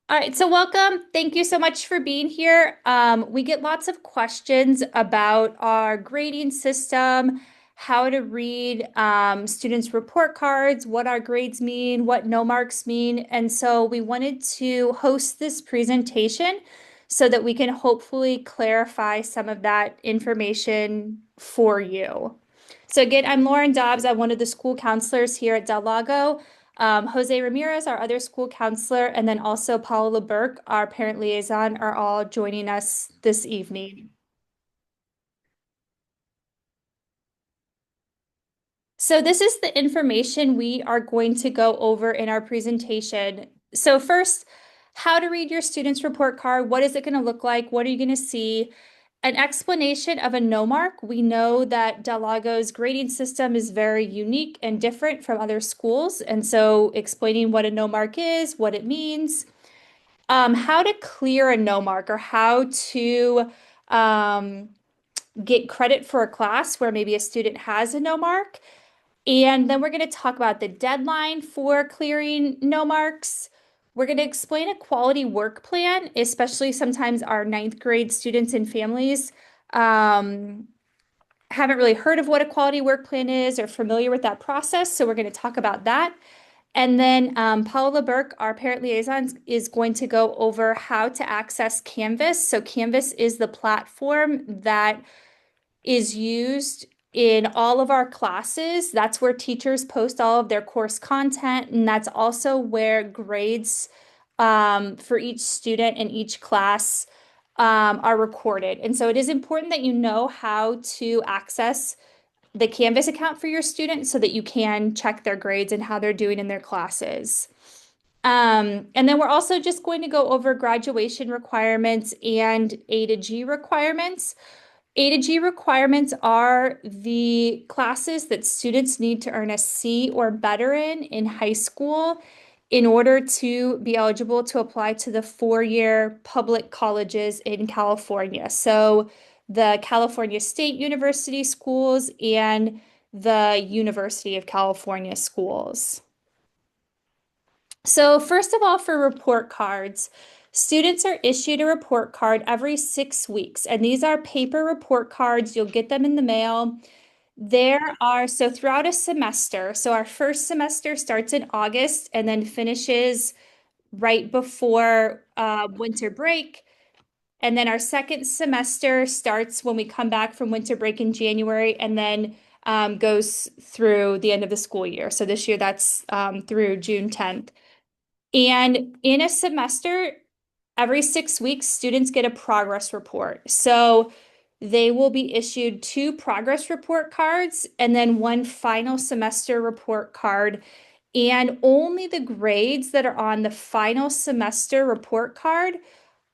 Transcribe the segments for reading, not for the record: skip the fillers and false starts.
All right, so welcome. Thank you so much for being here. We get lots of questions about our grading system, how to read students' report cards, what our grades mean, what no marks mean. And so we wanted to host this presentation so that we can hopefully clarify some of that information for you. So again, I'm Lauren Dobbs. I'm one of the school counselors here at Del Lago. Jose Ramirez, our other school counselor, and then also Paula Burke, our parent liaison, are all joining us this evening. So this is the information we are going to go over in our presentation. So first, how to read your student's report card. What is it going to look like? What are you going to see? An explanation of a no mark. We know that Del Lago's grading system is very unique and different from other schools. And so explaining what a no mark is, what it means, how to clear a no mark or how to um, get credit for a class where maybe a student has a no mark. And then we're going to talk about the deadline for clearing no marks. We're going to explain a quality work plan, especially sometimes our ninth grade students and families um, haven't really heard of what a quality work plan is or familiar with that process. So we're going to talk about that. And then Paula Burke, our parent liaison, is going to go over how to access Canvas. So Canvas is the platform that is used in all of our classes. That's where teachers post all of their course content, and that's also where grades for each student in each class are recorded. And so it is important that you know how to access the Canvas account for your student so that you can check their grades and how they're doing in their classes. And then we're also just going to go over graduation requirements and A to G requirements. A to G requirements are the classes that students need to earn a C or better in high school in order to be eligible to apply to the four-year public colleges in California. So the California State University schools and the University of California schools. So first of all, for report cards, students are issued a report card every 6 weeks, and these are paper report cards. You'll get them in the mail. There are, so throughout a semester, so our first semester starts in August and then finishes right before winter break. And then our second semester starts when we come back from winter break in January and then goes through the end of the school year. So this year that's through June 10th. And in a semester, every 6 weeks, students get a progress report. So they will be issued two progress report cards and then one final semester report card. And only the grades that are on the final semester report card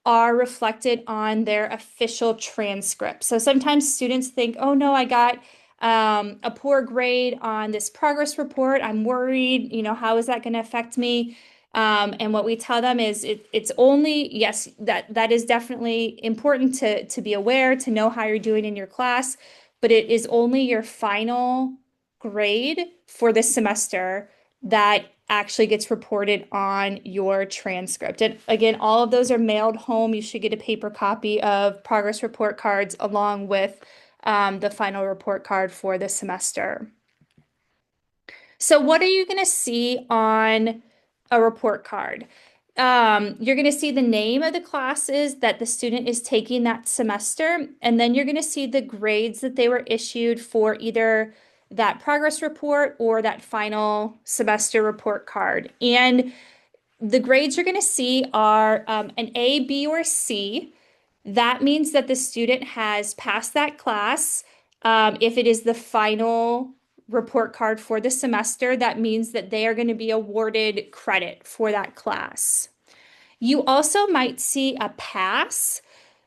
are reflected on their official transcript. So sometimes students think, oh no, I got a poor grade on this progress report. I'm worried, how is that going to affect me? And what we tell them is it's only, yes, that is definitely important to be aware, to know how you're doing in your class, but it is only your final grade for the semester that actually gets reported on your transcript. And again, all of those are mailed home. You should get a paper copy of progress report cards along with the final report card for the semester. So, what are you going to see on a report card? You're going to see the name of the classes that the student is taking that semester, and then you're going to see the grades that they were issued for either that progress report or that final semester report card. And the grades you're going to see are an A, B, or C. That means that the student has passed that class. If it is the final report card for the semester, that means that they are going to be awarded credit for that class. You also might see a pass.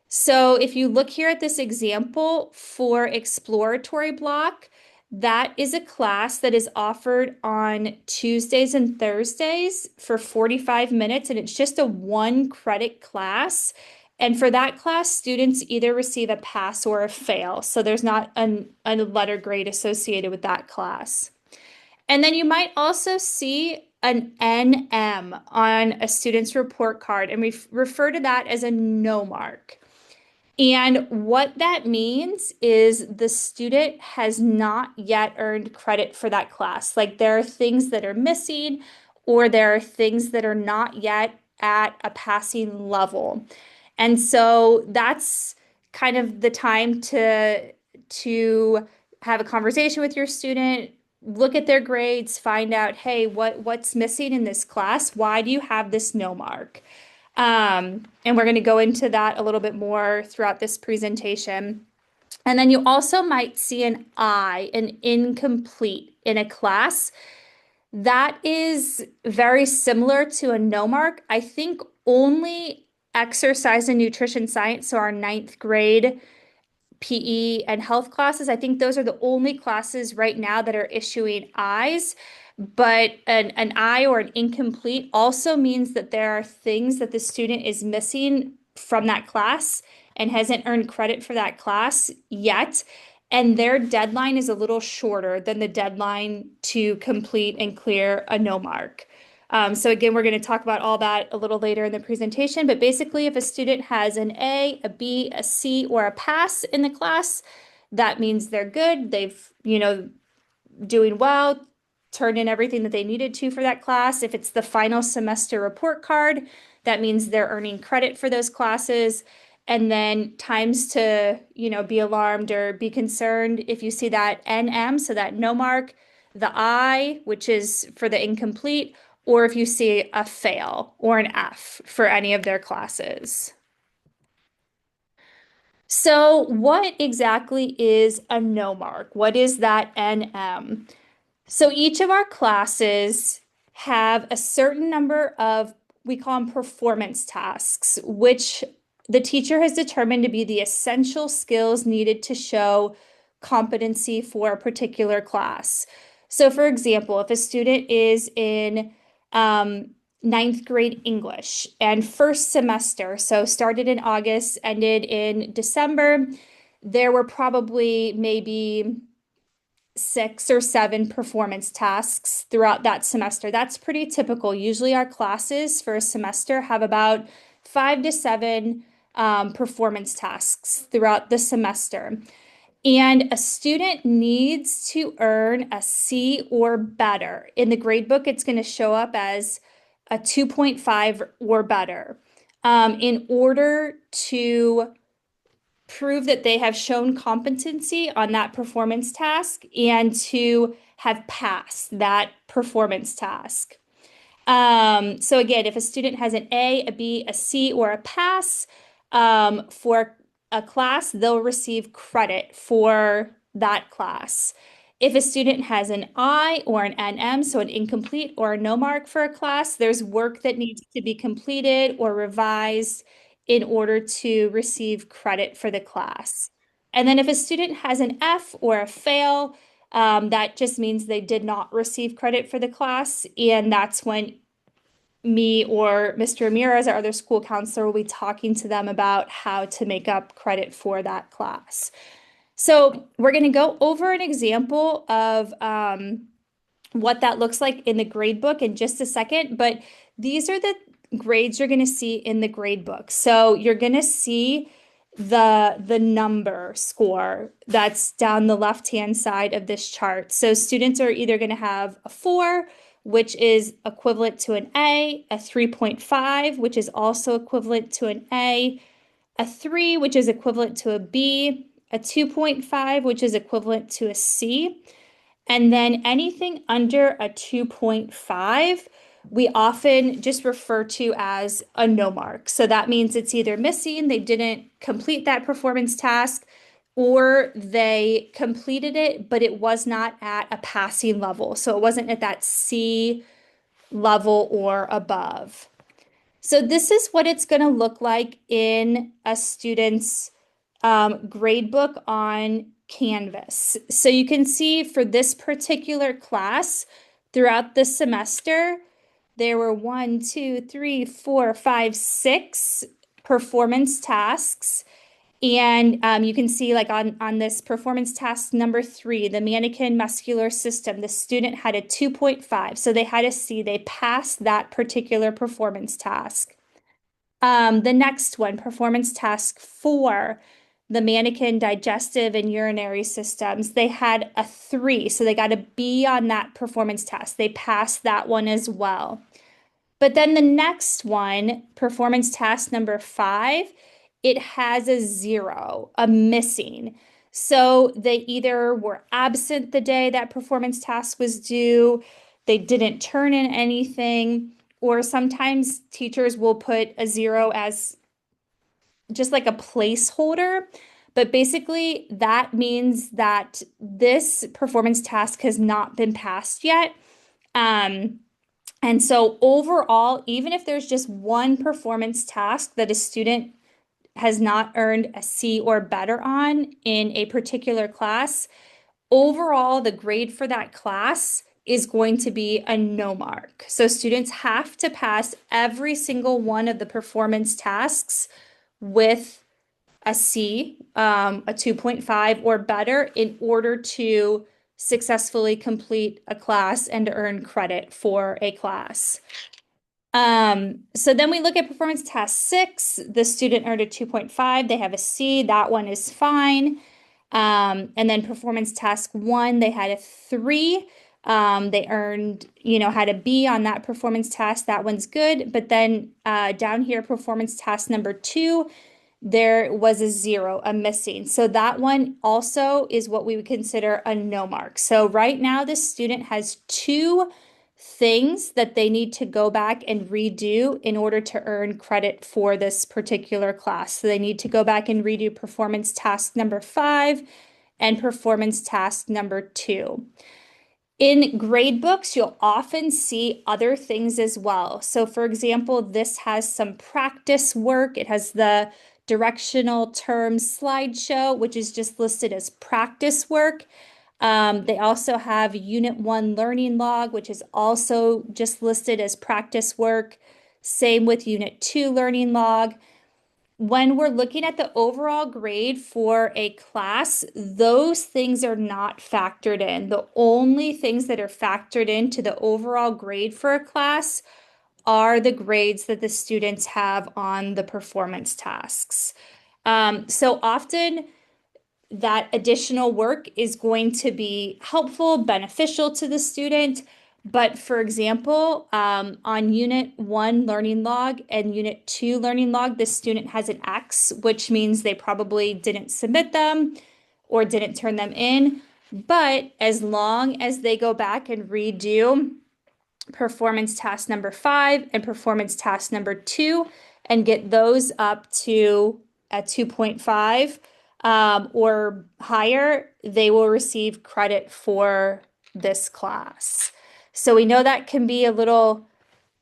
So if you look here at this example for exploratory block, that is a class that is offered on Tuesdays and Thursdays for 45 minutes, and it's just a one credit class. And for that class, students either receive a pass or a fail. So there's not a letter grade associated with that class. And then you might also see an NM on a student's report card, and we refer to that as a no mark. And what that means is the student has not yet earned credit for that class. Like there are things that are missing, or there are things that are not yet at a passing level. And so that's kind of the time to have a conversation with your student, look at their grades, find out, hey, what's missing in this class? Why do you have this no mark? And we're going to go into that a little bit more throughout this presentation. And then you also might see an incomplete in a class. That is very similar to a no mark. I think only exercise and nutrition science, so our ninth grade PE and health classes. I think those are the only classes right now that are issuing I's. But an I or an incomplete also means that there are things that the student is missing from that class and hasn't earned credit for that class yet. And their deadline is a little shorter than the deadline to complete and clear a no mark. So again, we're going to talk about all that a little later in the presentation, but basically if a student has an A, a B, a C, or a pass in the class, that means they're good. They've, doing well, turned in everything that they needed to for that class. If it's the final semester report card, that means they're earning credit for those classes. And then times to, be alarmed or be concerned if you see that NM, so that no mark, the I, which is for the incomplete, or if you see a fail or an F for any of their classes. So, what exactly is a no mark? What is that NM? So each of our classes have a certain number of, we call them performance tasks, which the teacher has determined to be the essential skills needed to show competency for a particular class. So for example, if a student is in ninth grade English and first semester, so started in August, ended in December, there were probably maybe 6 or 7 performance tasks throughout that semester. That's pretty typical. Usually, our classes for a semester have about 5 to 7 performance tasks throughout the semester. And a student needs to earn a C or better. In the grade book, it's going to show up as a 2.5 or better in order to prove that they have shown competency on that performance task and to have passed that performance task. So again, if a student has an A, a B, a C, or a pass for a class, they'll receive credit for that class. If a student has an I or an NM, so an incomplete or a no mark for a class, there's work that needs to be completed or revised in order to receive credit for the class. And then if a student has an F or a fail, that just means they did not receive credit for the class. And that's when me or Mr. Ramirez, our other school counselor, will be talking to them about how to make up credit for that class. So we're going to go over an example of what that looks like in the grade book in just a second, but these are the grades you're going to see in the grade book. So you're going to see the number score that's down the left-hand side of this chart. So students are either going to have a 4, which is equivalent to an A, a 3.5, which is also equivalent to an A, a 3, which is equivalent to a B, a 2.5, which is equivalent to a C. And then anything under a 2.5, we often just refer to as a no mark. So that means it's either missing, they didn't complete that performance task, or they completed it, but it was not at a passing level. So it wasn't at that C level or above. So this is what it's going to look like in a student's grade book on Canvas. So you can see for this particular class throughout the semester, there were 1, 2, 3, 4, 5, 6 performance tasks. And you can see like on this performance task number 3, the mannequin muscular system, the student had a 2.5. So they had a C. They passed that particular performance task. The next one, performance task 4, the mannequin digestive and urinary systems, they had a 3. So they got a B on that performance task. They passed that one as well. But then the next one, performance task number 5, it has a 0, a missing. So they either were absent the day that performance task was due, they didn't turn in anything, or sometimes teachers will put a 0 as just like a placeholder. But basically, that means that this performance task has not been passed yet. Um, and so overall, even if there's just one performance task that a student has not earned a C or better on in a particular class, overall, the grade for that class is going to be a no mark. So students have to pass every single one of the performance tasks with a C, a 2.5 or better in order to successfully complete a class and earn credit for a class. So then we look at performance task 6. The student earned a 2.5. They have a C. That one is fine. And then performance task 1, they had a 3. They earned, had a B on that performance task. That one's good. But then down here, performance task number 2, there was a 0, a missing. So that one also is what we would consider a no mark. So right now, this student has 2 things that they need to go back and redo in order to earn credit for this particular class. So they need to go back and redo performance task number 5 and performance task number 2. In grade books, you'll often see other things as well. So for example, this has some practice work. It has the directional terms slideshow, which is just listed as practice work. They also have Unit 1 learning log, which is also just listed as practice work. Same with Unit 2 learning log. When we're looking at the overall grade for a class, those things are not factored in. The only things that are factored into the overall grade for a class are the grades that the students have on the performance tasks. So often, that additional work is going to be helpful, beneficial to the student. But for example, on Unit 1 learning log and Unit 2 learning log, the student has an X, which means they probably didn't submit them or didn't turn them in. But as long as they go back and redo performance task number 5 and performance task number 2 and get those up to a 2.5 or higher, they will receive credit for this class. So we know that can be a little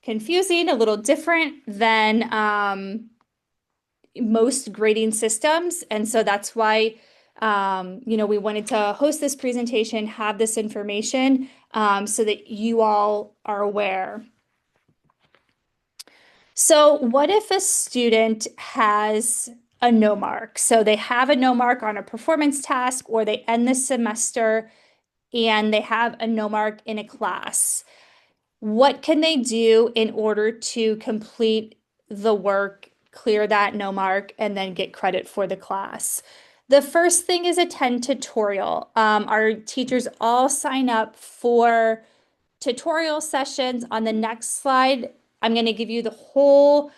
confusing, a little different than most grading systems. And so that's why we wanted to host this presentation, have this information so that you all are aware. So what if a student has a no mark? So they have a no mark on a performance task, or they end the semester and they have a no mark in a class. What can they do in order to complete the work, clear that no mark, and then get credit for the class? The first thing is attend tutorial. Our teachers all sign up for tutorial sessions. On the next slide, I'm going to give you the whole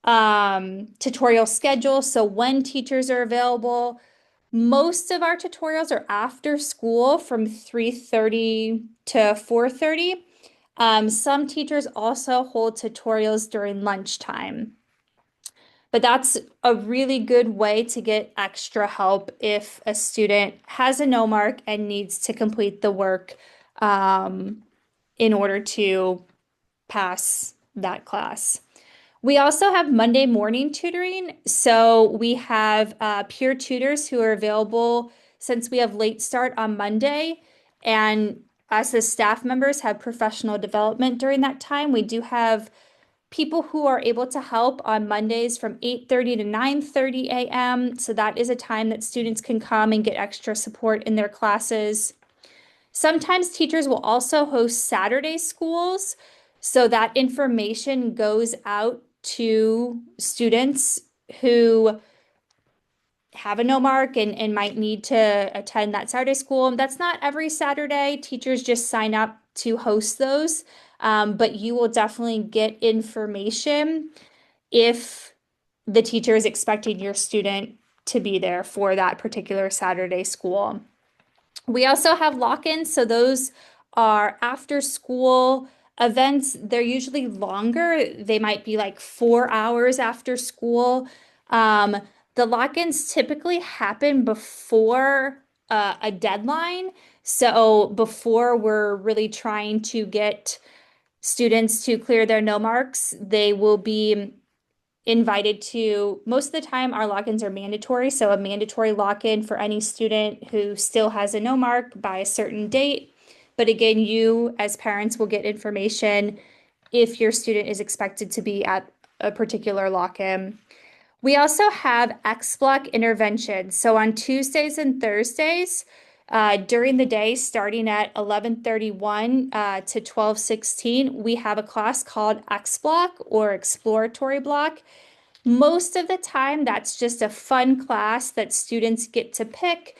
tutorial schedule. So when teachers are available, most of our tutorials are after school from 3:30 to 4:30. Some teachers also hold tutorials during lunchtime. But that's a really good way to get extra help if a student has a no mark and needs to complete the work in order to pass that class. We also have Monday morning tutoring. So we have peer tutors who are available since we have late start on Monday. And us as staff members have professional development during that time. We do have people who are able to help on Mondays from 8:30 to 9:30 a.m. So that is a time that students can come and get extra support in their classes. Sometimes teachers will also host Saturday schools, so that information goes out to students who have a no mark and might need to attend that Saturday school. That's not every Saturday. Teachers just sign up to host those. But you will definitely get information if the teacher is expecting your student to be there for that particular Saturday school. We also have lock-ins, so those are after school events. They're usually longer. They might be like 4 hours after school. Um, the lock-ins typically happen before a deadline. So before we're really trying to get students to clear their no marks, they will be invited to, most of the time our lock-ins are mandatory, so a mandatory lock-in for any student who still has a no mark by a certain date. But again, you as parents will get information if your student is expected to be at a particular lock-in. We also have X block interventions. So on Tuesdays and Thursdays, during the day, starting at 11:31 to 12:16, we have a class called X block or exploratory block. Most of the time, that's just a fun class that students get to pick.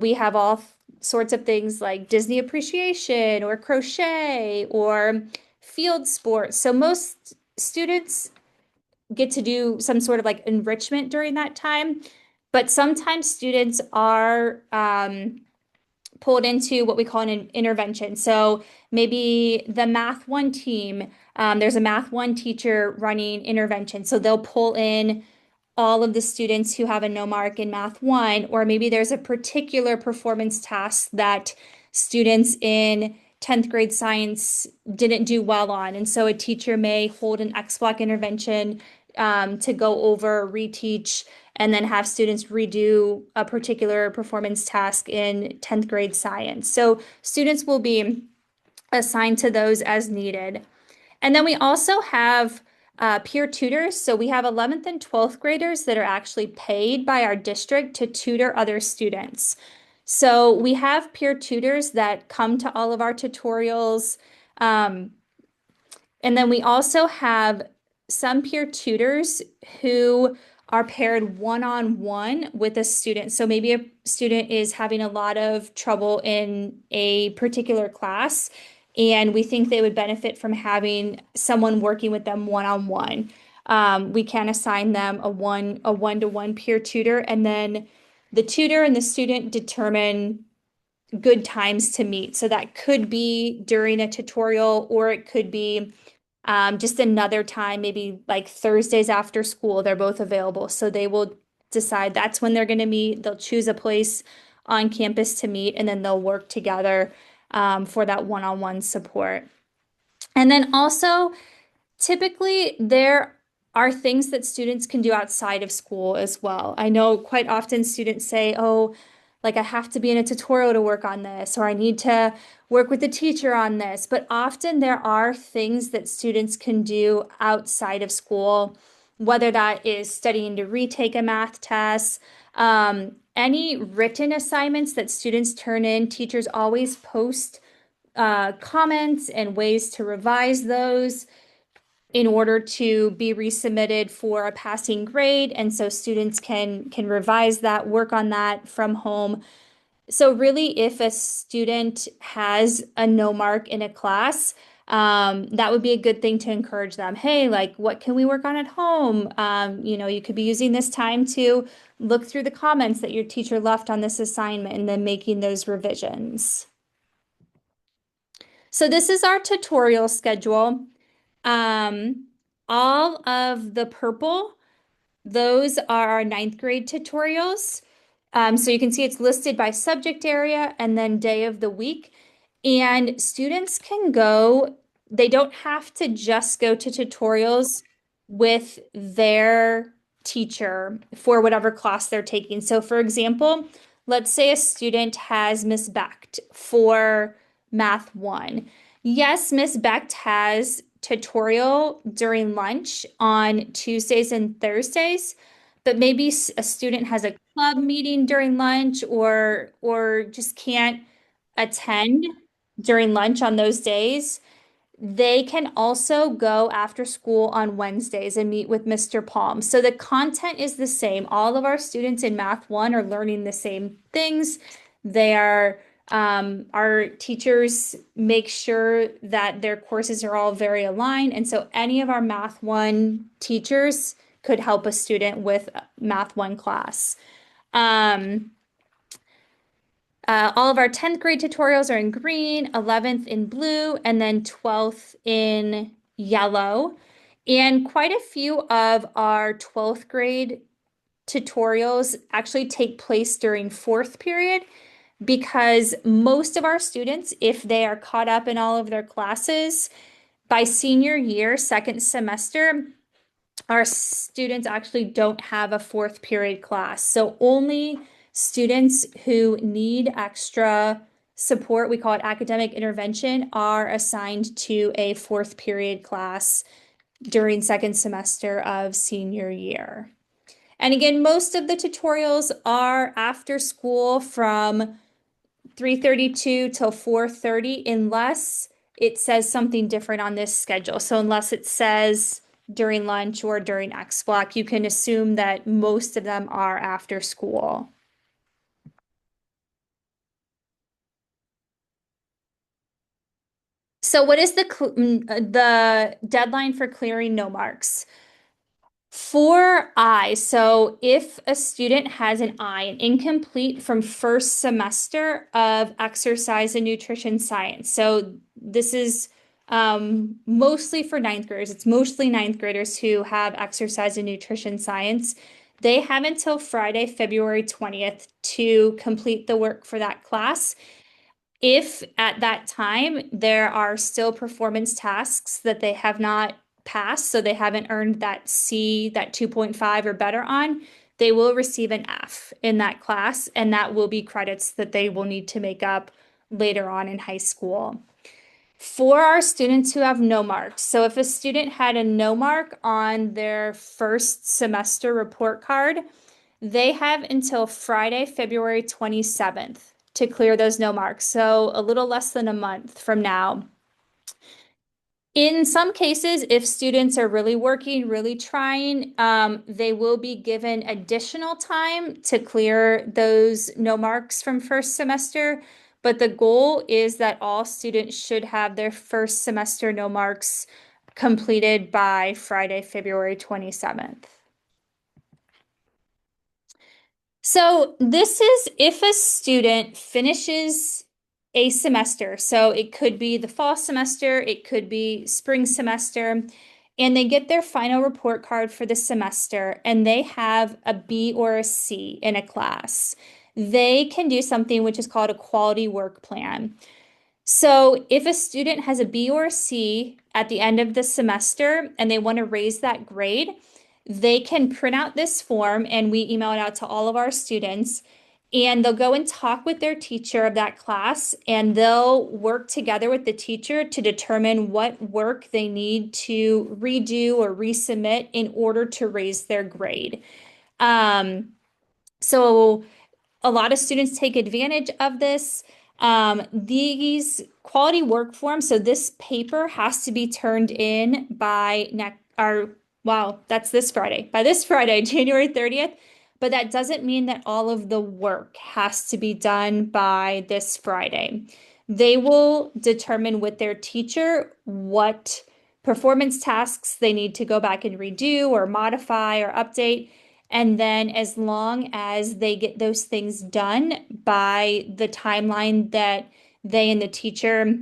We have all sorts of things like Disney appreciation or crochet or field sports. So most students get to do some sort of like enrichment during that time. But sometimes students are pulled into what we call an intervention. So maybe the Math 1 team, there's a Math 1 teacher running intervention. So they'll pull in all of the students who have a no mark in Math 1, or maybe there's a particular performance task that students in 10th grade science didn't do well on. And so a teacher may hold an X block intervention to go over, reteach, and then have students redo a particular performance task in 10th grade science. So students will be assigned to those as needed. And then we also have peer tutors. So we have 11th and 12th graders that are actually paid by our district to tutor other students. So we have peer tutors that come to all of our tutorials. And then we also have some peer tutors who are paired one-on-one with a student. So maybe a student is having a lot of trouble in a particular class, and we think they would benefit from having someone working with them one-on-one. We can assign them a one-to-one peer tutor, and then the tutor and the student determine good times to meet. So that could be during a tutorial, or it could be just another time, maybe like Thursdays after school, they're both available. So they will decide that's when they're going to meet. They'll choose a place on campus to meet, and then they'll work together for that one-on-one support. And then also, typically, there are things that students can do outside of school as well. I know quite often students say, oh, like I have to be in a tutorial to work on this, or I need to work with the teacher on this. But often there are things that students can do outside of school, whether that is studying to retake a math test, any written assignments that students turn in, teachers always post comments and ways to revise those in order to be resubmitted for a passing grade. And so students can revise that, work on that from home. So really, if a student has a no mark in a class, that would be a good thing to encourage them. Hey, like, what can we work on at home? You could be using this time to look through the comments that your teacher left on this assignment and then making those revisions. So this is our tutorial schedule. All of the purple, those are our ninth grade tutorials. So you can see it's listed by subject area and then day of the week. And students can go, they don't have to just go to tutorials with their teacher for whatever class they're taking. So for example, let's say a student has Miss Becht for Math 1. Yes, Miss Becht has tutorial during lunch on Tuesdays and Thursdays, but maybe a student has a club meeting during lunch or just can't attend during lunch on those days. They can also go after school on Wednesdays and meet with Mr. Palm. So the content is the same. All of our students in Math 1 are learning the same things. They are, our teachers make sure that their courses are all very aligned. And so any of our Math 1 teachers could help a student with Math 1 class. Um, all of our 10th grade tutorials are in green, 11th in blue, and then 12th in yellow. And quite a few of our 12th grade tutorials actually take place during fourth period because most of our students, if they are caught up in all of their classes, by senior year, second semester, our students actually don't have a fourth period class. So only students who need extra support, we call it academic intervention, are assigned to a fourth period class during second semester of senior year. And again, most of the tutorials are after school from 3:32 till 4:30 unless it says something different on this schedule. So unless it says during lunch or during X block, you can assume that most of them are after school. So what is the deadline for clearing no marks? For I, so if a student has an I, an incomplete from first semester of exercise and nutrition science. So this is mostly for ninth graders. It's mostly ninth graders who have exercise and nutrition science. They have until Friday, February 20th to complete the work for that class. If at that time there are still performance tasks that they have not passed, so they haven't earned that C, that 2.5 or better on, they will receive an F in that class, and that will be credits that they will need to make up later on in high school. For our students who have no marks, so if a student had a no mark on their first semester report card, they have until Friday, February 27th to clear those no marks. So a little less than a month from now. In some cases, if students are really working, really trying, they will be given additional time to clear those no marks from first semester. But the goal is that all students should have their first semester no marks completed by Friday, February 27th. So this is if a student finishes a semester. So it could be the fall semester, it could be spring semester, and they get their final report card for the semester and they have a B or a C in a class. They can do something which is called a quality work plan. So if a student has a B or a C at the end of the semester and they want to raise that grade, they can print out this form and we email it out to all of our students. And they'll go and talk with their teacher of that class and they'll work together with the teacher to determine what work they need to redo or resubmit in order to raise their grade. So a lot of students take advantage of this. These quality work forms, so this paper has to be turned in by next, or wow, that's this Friday. By this Friday, January 30th. But that doesn't mean that all of the work has to be done by this Friday. They will determine with their teacher what performance tasks they need to go back and redo or modify or update. And then as long as they get those things done by the timeline that they and the teacher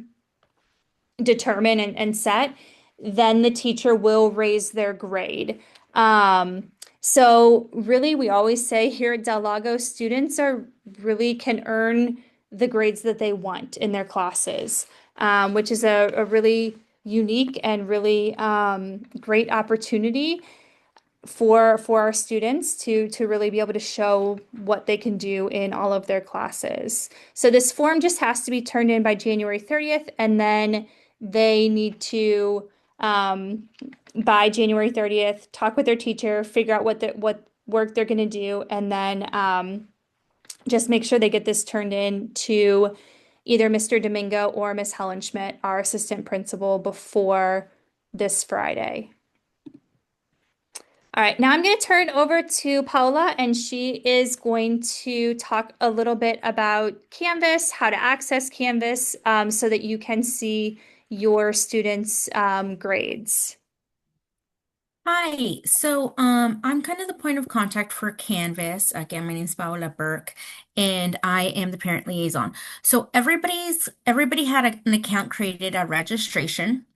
determine and set, then the teacher will raise their grade. So really, we always say here at Del Lago, students are really can earn the grades that they want in their classes, which is a really unique and really great opportunity for our students to really be able to show what they can do in all of their classes. So this form just has to be turned in by January 30th, and then they need to um, by January 30th, talk with their teacher, figure out what work they're going to do, and then just make sure they get this turned in to either Mr. Domingo or Miss Helen Schmidt, our assistant principal, before this Friday. All right, now I'm going to turn over to Paula, and she is going to talk a little bit about Canvas, how to access Canvas, so that you can see your students' grades. I'm kind of the point of contact for Canvas. Again, my name is Paola Burke, and I am the parent liaison. So everybody had an account created at registration,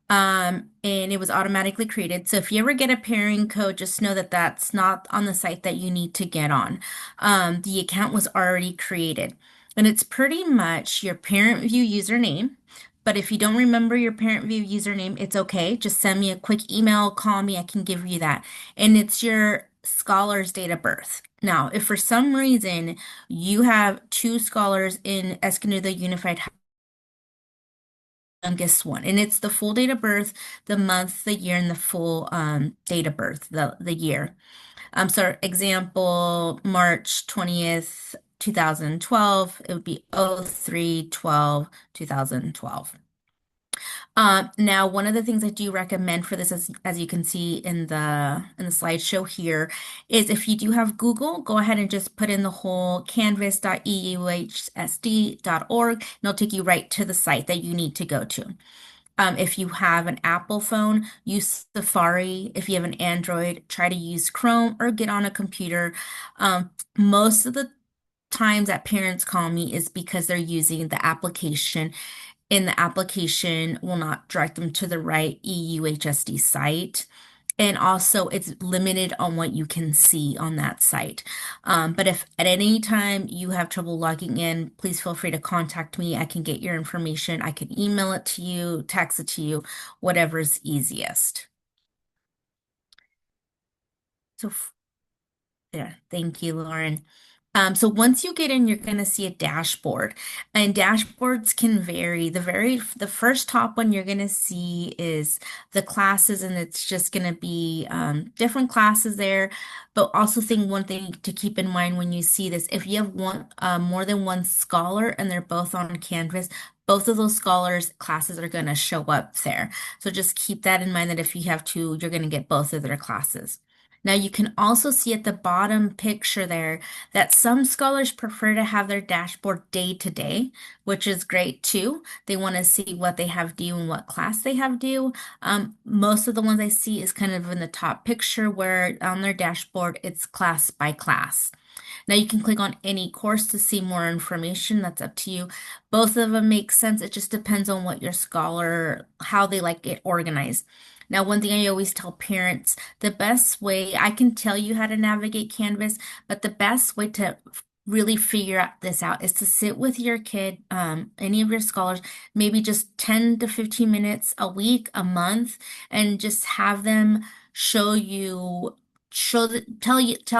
and it was automatically created. So if you ever get a pairing code, just know that that's not on the site that you need to get on. The account was already created, and it's pretty much your parent view username. But if you don't remember your parent view username, it's okay. Just send me a quick email, call me, I can give you that. And it's your scholar's date of birth. Now, if for some reason you have two scholars in Escondido Unified youngest one, and it's the full date of birth, the month, the year, and the full date of birth, the year. So example, March 20th, 2012, it would be 03/12, 2012. Now, one of the things I do recommend for this, as you can see in the slideshow here, is if you do have Google, go ahead and just put in the whole canvas.euhsd.org, and it'll take you right to the site that you need to go to. If you have an Apple phone, use Safari. If you have an Android, try to use Chrome or get on a computer. Most of the times that parents call me is because they're using the application, and the application will not direct them to the right EUHSD site. And also, it's limited on what you can see on that site. But if at any time you have trouble logging in, please feel free to contact me. I can get your information. I can email it to you, text it to you, whatever's easiest. So yeah, thank you, Lauren. So once you get in, you're going to see a dashboard, and dashboards can vary. The first top one you're going to see is the classes, and it's just going to be different classes there. But also one thing to keep in mind when you see this, if you have more than one scholar and they're both on Canvas, both of those scholars' classes are going to show up there. So just keep that in mind that if you have two, you're going to get both of their classes. Now you can also see at the bottom picture there that some scholars prefer to have their dashboard day to day, which is great too. They want to see what they have due and what class they have due. Most of the ones I see is kind of in the top picture where on their dashboard it's class by class. Now you can click on any course to see more information. That's up to you. Both of them make sense. It just depends on what your scholar, how they like it organized. Now, one thing I always tell parents, the best way, I can tell you how to navigate Canvas, but the best way to really figure this out is to sit with your kid, any of your scholars, maybe just 10 to 15 minutes a week, a month, and just have them show you tell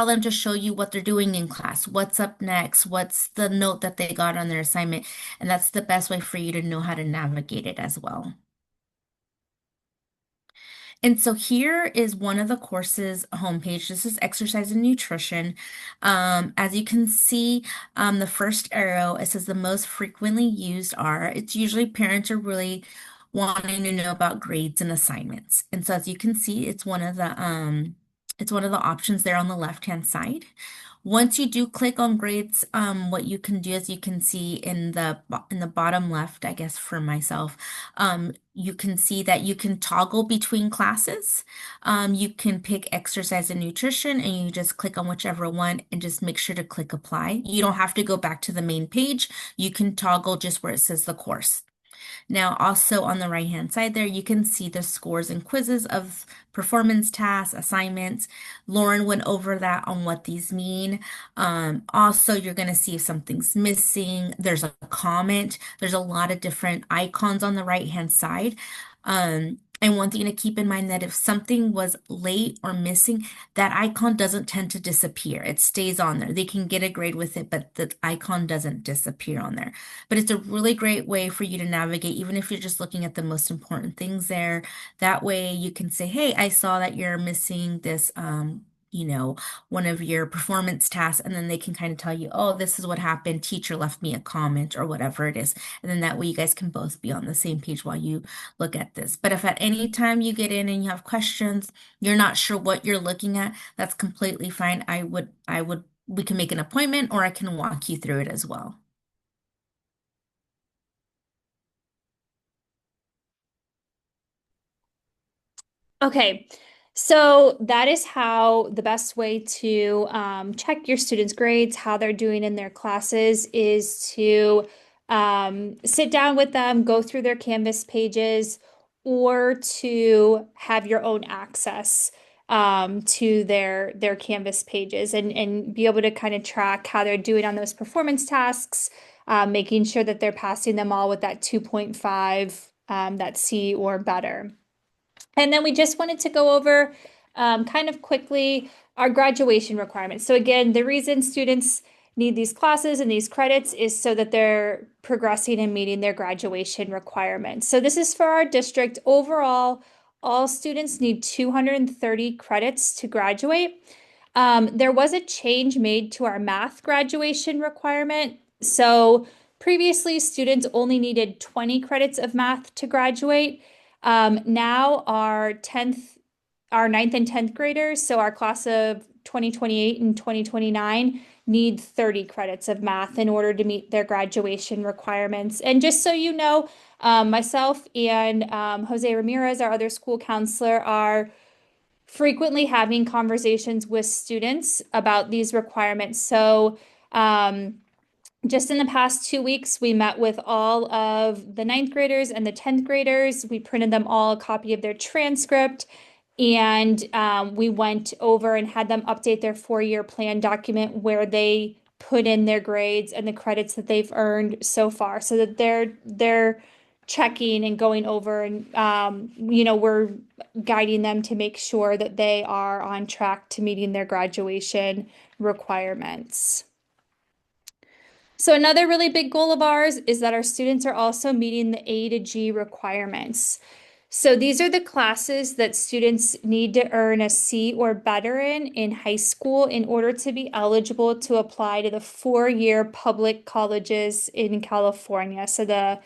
them to show you what they're doing in class, what's up next, what's the note that they got on their assignment, and that's the best way for you to know how to navigate it as well. And so here is one of the courses homepage. This is exercise and nutrition. As you can see, the first arrow, it says the most frequently used are, it's usually parents are really wanting to know about grades and assignments. And so as you can see, it's one of the options there on the left-hand side. Once you do click on grades, what you can do, as you can see in the bottom left, I guess for myself, you can see that you can toggle between classes. You can pick exercise and nutrition, and you just click on whichever one and just make sure to click apply. You don't have to go back to the main page. You can toggle just where it says the course. Now, also on the right-hand side there, you can see the scores and quizzes of performance tasks, assignments. Lauren went over that on what these mean. Also, you're going to see if something's missing. There's a comment. There's a lot of different icons on the right-hand side. And one thing to keep in mind that if something was late or missing, that icon doesn't tend to disappear. It stays on there. They can get a grade with it, but the icon doesn't disappear on there. But it's a really great way for you to navigate, even if you're just looking at the most important things there. That way you can say, hey, I saw that you're missing this, one of your performance tasks, and then they can kind of tell you, oh, this is what happened. Teacher left me a comment or whatever it is. And then that way you guys can both be on the same page while you look at this. But if at any time you get in and you have questions, you're not sure what you're looking at, that's completely fine. We can make an appointment or I can walk you through it as well. Okay, so that is how the best way to check your students' grades, how they're doing in their classes, is to sit down with them, go through their Canvas pages, or to have your own access to their Canvas pages and be able to kind of track how they're doing on those performance tasks, making sure that they're passing them all with that 2.5, that C or better. And then we just wanted to go over kind of quickly our graduation requirements. So again, the reason students need these classes and these credits is so that they're progressing and meeting their graduation requirements. So this is for our district. Overall, all students need 230 credits to graduate. There was a change made to our math graduation requirement. So previously, students only needed 20 credits of math to graduate. Now our ninth and 10th graders, so our class of 2028 and 2029, need 30 credits of math in order to meet their graduation requirements. And just so you know, myself and Jose Ramirez, our other school counselor, are frequently having conversations with students about these requirements. So, just in the past 2 weeks, we met with all of the ninth graders and the 10th graders. We printed them all a copy of their transcript, and we went over and had them update their 4-year plan document where they put in their grades and the credits that they've earned so far, so that they're checking and going over, and we're guiding them to make sure that they are on track to meeting their graduation requirements. So another really big goal of ours is that our students are also meeting the A to G requirements. So these are the classes that students need to earn a C or better in high school in order to be eligible to apply to the 4-year public colleges in California. So the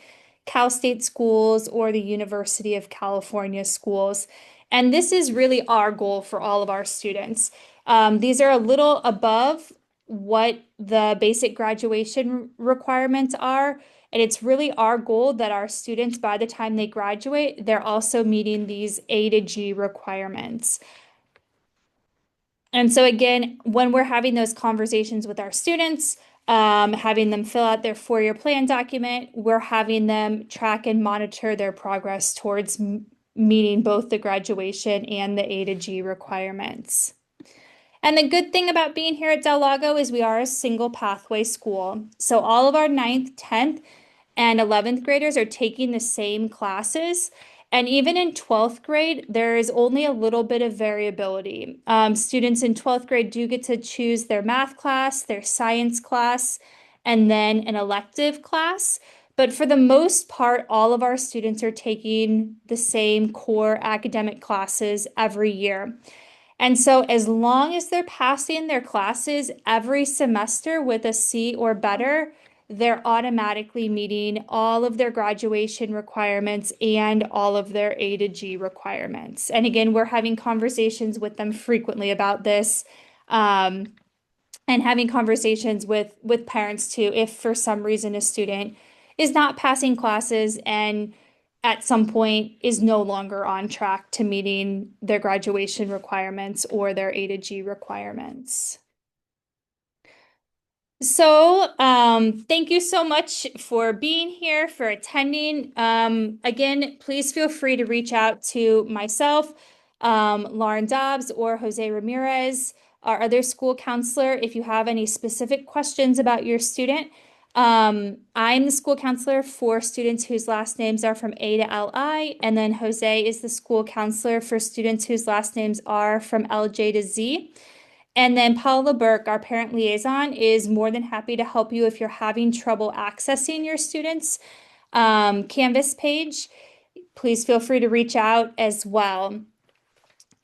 Cal State schools or the University of California schools. And this is really our goal for all of our students. These are a little above what the basic graduation requirements are. And it's really our goal that our students, by the time they graduate, they're also meeting these A to G requirements. And so, again, when we're having those conversations with our students, having them fill out their 4-year plan document, we're having them track and monitor their progress towards meeting both the graduation and the A to G requirements. And the good thing about being here at Del Lago is we are a single pathway school. So all of our ninth, 10th, and 11th graders are taking the same classes. And even in 12th grade, there is only a little bit of variability. Students in 12th grade do get to choose their math class, their science class, and then an elective class. But for the most part, all of our students are taking the same core academic classes every year. And so, as long as they're passing their classes every semester with a C or better, they're automatically meeting all of their graduation requirements and all of their A to G requirements. And again, we're having conversations with them frequently about this, and having conversations with parents too, if for some reason a student is not passing classes and at some point is no longer on track to meeting their graduation requirements or their A to G requirements. So, thank you so much for being here, for attending. Again, please feel free to reach out to myself, Lauren Dobbs, or Jose Ramirez, our other school counselor, if you have any specific questions about your student. I'm the school counselor for students whose last names are from A to LI, and then Jose is the school counselor for students whose last names are from LJ to Z. And then Paula Burke, our parent liaison, is more than happy to help you if you're having trouble accessing your students' Canvas page. Please feel free to reach out as well.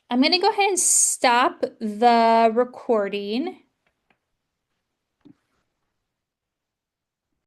I'm going to go ahead and stop the recording.